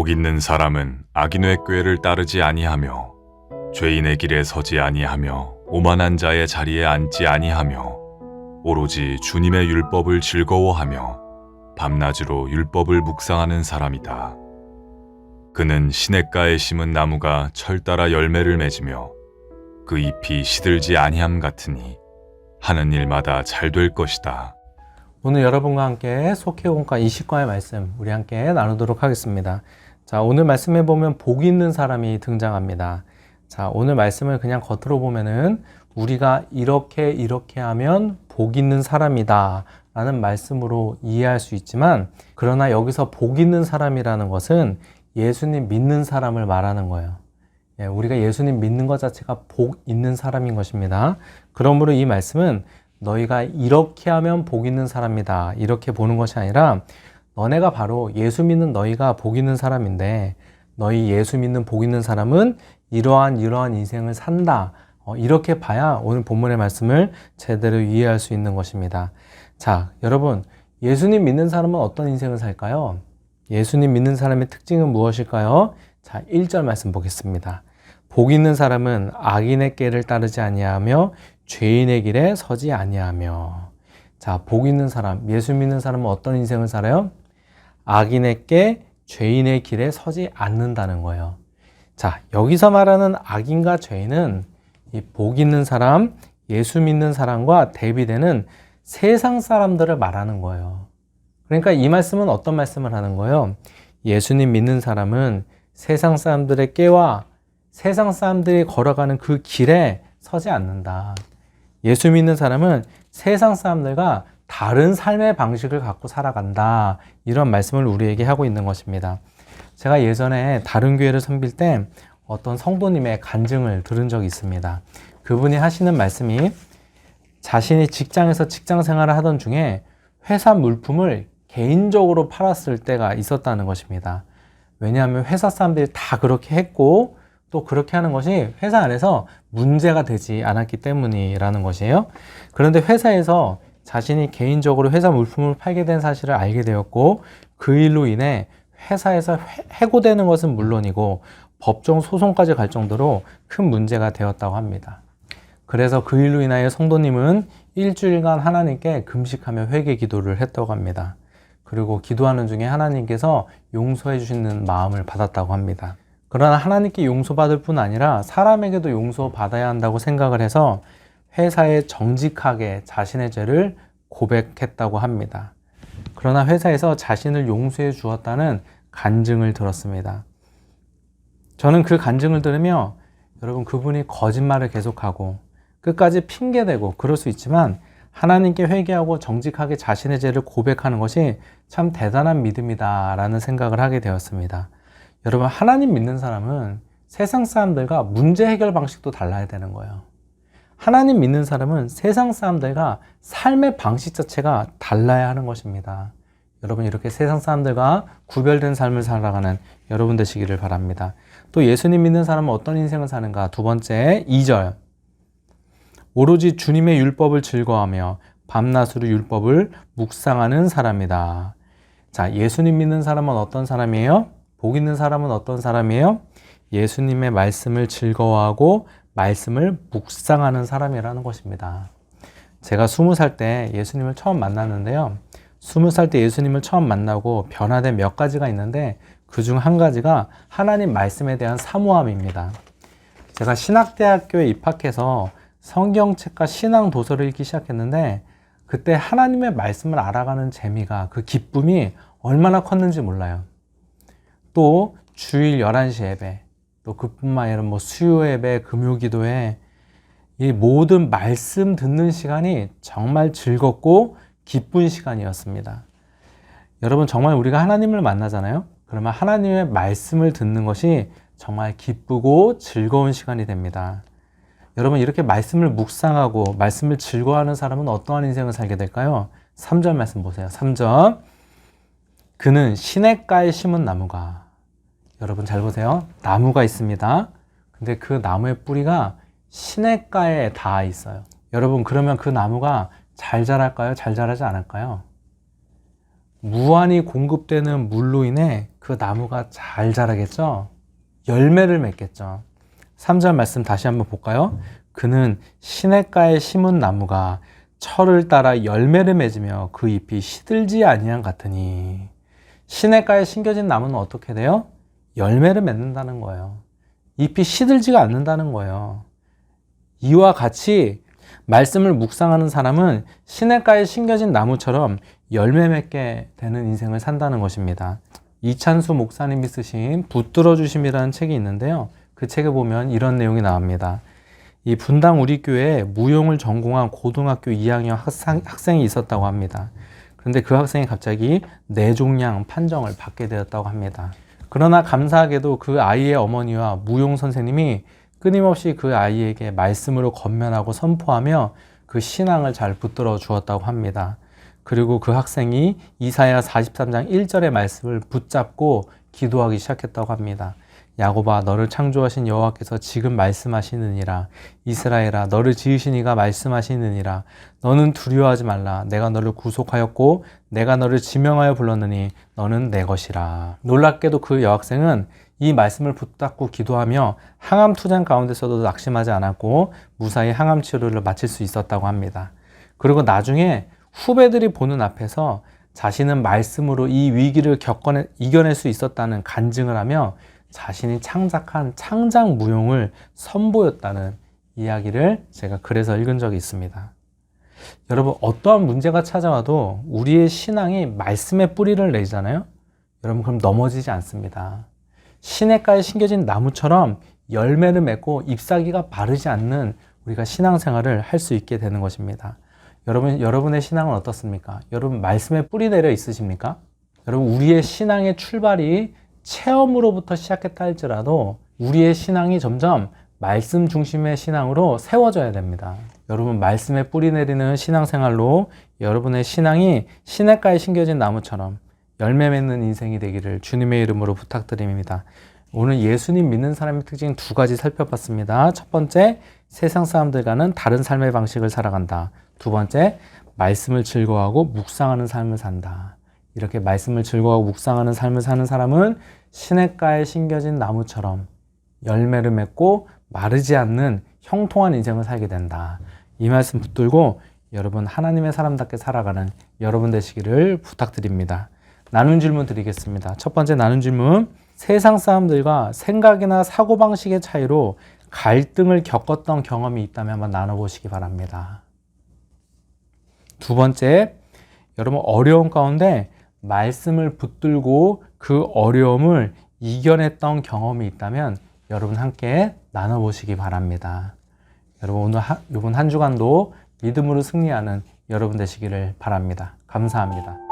복 있는 사람은 악인의 꾀를 따르지 아니하며 죄인의 길에 서지 아니하며 오만한 자의 자리에 앉지 아니하며 오로지 주님의 율법을 즐거워하며 밤낮으로 율법을 묵상하는 사람이다. 그는 시냇가에 심은 나무가 철 따라 열매를 맺으며 그 잎이 시들지 아니함 같으니 하는 일마다 잘 될 것이다. 오늘 여러분과 함께 속회공과 20과의 말씀 우리 함께 나누도록 하겠습니다. 자, 오늘 말씀에 보면 복 있는 사람이 등장합니다. 자, 오늘 말씀을 그냥 겉으로 보면은 우리가 이렇게 하면 복 있는 사람이다 라는 말씀으로 이해할 수 있지만, 그러나 여기서 복 있는 사람이라는 것은 예수님 믿는 사람을 말하는 거예요. 우리가 예수님 믿는 것 자체가 복 있는 사람인 것입니다. 그러므로 이 말씀은 너희가 이렇게 하면 복 있는 사람이다 이렇게 보는 것이 아니라, 너네가 바로 예수 믿는 너희가 복 있는 사람인데, 너희 예수 믿는 복 있는 사람은 이러한 인생을 산다, 이렇게 봐야 오늘 본문의 말씀을 제대로 이해할 수 있는 것입니다. 자, 여러분, 예수님 믿는 사람은 어떤 인생을 살까요? 예수님 믿는 사람의 특징은 무엇일까요? 자, 1절 말씀 보겠습니다. 복 있는 사람은 악인의 꾀를 따르지 아니하며 죄인의 길에 서지 아니하며. 자, 복 있는 사람, 예수 믿는 사람은 어떤 인생을 살아요? 악인의 꾀, 죄인의 길에 서지 않는다는 거예요. 자, 여기서 말하는 악인과 죄인은 이 복 있는 사람, 예수 믿는 사람과 대비되는 세상 사람들을 말하는 거예요. 그러니까 이 말씀은 어떤 말씀을 하는 거예요? 예수님 믿는 사람은 세상 사람들의 꾀와 세상 사람들이 걸어가는 그 길에 서지 않는다. 예수 믿는 사람은 세상 사람들과 다른 삶의 방식을 갖고 살아간다. 이런 말씀을 우리에게 하고 있는 것입니다. 제가 예전에 다른 교회를 섬길 때 어떤 성도님의 간증을 들은 적이 있습니다. 그분이 하시는 말씀이, 자신이 직장에서 직장 생활을 하던 중에 회사 물품을 개인적으로 팔았을 때가 있었다는 것입니다. 왜냐하면 회사 사람들이 다 그렇게 했고, 또 그렇게 하는 것이 회사 안에서 문제가 되지 않았기 때문이라는 것이에요. 그런데 회사에서 자신이 개인적으로 회사 물품을 팔게 된 사실을 알게 되었고, 그 일로 인해 회사에서 해고되는 것은 물론이고 법정 소송까지 갈 정도로 큰 문제가 되었다고 합니다. 그래서 그 일로 인하여 성도님은 일주일간 하나님께 금식하며 회개 기도를 했다고 합니다. 그리고 기도하는 중에 하나님께서 용서해 주시는 마음을 받았다고 합니다. 그러나 하나님께 용서받을 뿐 아니라 사람에게도 용서받아야 한다고 생각을 해서 회사에 정직하게 자신의 죄를 고백했다고 합니다. 그러나 회사에서 자신을 용서해 주었다는 간증을 들었습니다. 저는 그 간증을 들으며, 여러분, 그분이 거짓말을 계속하고 끝까지 핑계대고 그럴 수 있지만 하나님께 회개하고 정직하게 자신의 죄를 고백하는 것이 참 대단한 믿음이다 라는 생각을 하게 되었습니다. 여러분, 하나님 믿는 사람은 세상 사람들과 문제 해결 방식도 달라야 되는 거예요. 하나님 믿는 사람은 세상 사람들과 삶의 방식 자체가 달라야 하는 것입니다. 여러분, 이렇게 세상 사람들과 구별된 삶을 살아가는 여러분 되시기를 바랍니다. 또 예수님 믿는 사람은 어떤 인생을 사는가? 두 번째, 2절. 오로지 주님의 율법을 즐거워하며 밤낮으로 율법을 묵상하는 사람이다. 자, 예수님 믿는 사람은 어떤 사람이에요? 복 있는 사람은 어떤 사람이에요? 예수님의 말씀을 즐거워하고 말씀을 묵상하는 사람이라는 것입니다. 제가 20살 때 예수님을 처음 만났는데요. 20살 때 예수님을 처음 만나고 변화된 몇 가지가 있는데, 그중 한 가지가 하나님 말씀에 대한 사모함입니다. 제가 신학대학교에 입학해서 성경책과 신앙 도서를 읽기 시작했는데, 그때 하나님의 말씀을 알아가는 재미가, 그 기쁨이 얼마나 컸는지 몰라요. 또 주일 11시 예배, 또 그뿐만 아니라 수요 예배, 금요 기도회, 이 모든 말씀 듣는 시간이 정말 즐겁고 기쁜 시간이었습니다. 여러분, 정말 우리가 하나님을 만나잖아요. 그러면 하나님의 말씀을 듣는 것이 정말 기쁘고 즐거운 시간이 됩니다. 여러분, 이렇게 말씀을 묵상하고 말씀을 즐거워하는 사람은 어떠한 인생을 살게 될까요? 3절 말씀 보세요. 3절. 그는 시냇가에 심은 나무가, 여러분 잘 보세요. 나무가 있습니다. 근데 그 나무의 뿌리가 시냇가에 닿아 있어요. 여러분, 그러면 그 나무가 잘 자랄까요? 잘 자라지 않을까요? 무한히 공급되는 물로 인해 그 나무가 잘 자라겠죠? 열매를 맺겠죠. 3절 말씀 다시 한번 볼까요? 그는 시냇가에 심은 나무가 철을 따라 열매를 맺으며 그 잎이 시들지 아니한 같으니. 시냇가에 심겨진 나무는 어떻게 돼요? 열매를 맺는다는 거예요. 잎이 시들지가 않는다는 거예요. 이와 같이 말씀을 묵상하는 사람은 시냇가에 심겨진 나무처럼 열매 맺게 되는 인생을 산다는 것입니다. 이찬수 목사님이 쓰신 붙들어 주심이라는 책이 있는데요. 그 책에 보면 이런 내용이 나옵니다. 이 분당 우리 교회에 무용을 전공한 고등학교 2학년 학생이 있었다고 합니다. 그런데 그 학생이 갑자기 뇌종양 판정을 받게 되었다고 합니다. 그러나 감사하게도 그 아이의 어머니와 무용 선생님이 끊임없이 그 아이에게 말씀으로 권면하고 선포하며 그 신앙을 잘 붙들어 주었다고 합니다. 그리고 그 학생이 이사야 43장 1절의 말씀을 붙잡고 기도하기 시작했다고 합니다. 야곱아, 너를 창조하신 여호와께서 지금 말씀하시느니라. 이스라엘아, 너를 지으신 이가 말씀하시느니라. 너는 두려워하지 말라. 내가 너를 구속하였고 내가 너를 지명하여 불렀느니 너는 내 것이라. 놀랍게도 그 여학생은 이 말씀을 붙잡고 기도하며 항암 투쟁 가운데서도 낙심하지 않았고 무사히 항암 치료를 마칠 수 있었다고 합니다. 그리고 나중에 후배들이 보는 앞에서 자신은 말씀으로 이 위기를 이겨낼 수 있었다는 간증을 하며 자신이 창작한 창작 무용을 선보였다는 이야기를 제가 글에서 읽은 적이 있습니다. 여러분, 어떠한 문제가 찾아와도 우리의 신앙이 말씀에 뿌리를 내잖아요. 여러분, 그럼 넘어지지 않습니다. 시냇가에 심겨진 나무처럼 열매를 맺고 잎사귀가 마르지 않는 우리가 신앙생활을 할 수 있게 되는 것입니다. 여러분의 신앙은 어떻습니까? 여러분, 말씀에 뿌리 내려 있으십니까? 여러분, 우리의 신앙의 출발이 체험으로부터 시작했다 할지라도 우리의 신앙이 점점 말씀 중심의 신앙으로 세워져야 됩니다. 여러분, 말씀에 뿌리 내리는 신앙생활로 여러분의 신앙이 시냇가에 심겨진 나무처럼 열매 맺는 인생이 되기를 주님의 이름으로 부탁드립니다. 오늘 예수님 믿는 사람의 특징 2가지 살펴봤습니다. 첫 번째, 세상 사람들과는 다른 삶의 방식을 살아간다. 두 번째, 말씀을 즐거워하고 묵상하는 삶을 산다. 이렇게 말씀을 즐거워하고 묵상하는 삶을 사는 사람은 시냇가에 심겨진 나무처럼 열매를 맺고 마르지 않는 형통한 인생을 살게 된다. 이 말씀 붙들고 여러분 하나님의 사람답게 살아가는 여러분 되시기를 부탁드립니다. 나눈 질문 드리겠습니다. 첫 번째 나눈 질문, 세상 사람들과 생각이나 사고방식의 차이로 갈등을 겪었던 경험이 있다면 한번 나눠보시기 바랍니다. 두 번째, 여러분 어려움 가운데 말씀을 붙들고 그 어려움을 이겨냈던 경험이 있다면 여러분 함께 나눠보시기 바랍니다. 여러분 이번 한 주간도 믿음으로 승리하는 여러분 되시기를 바랍니다. 감사합니다.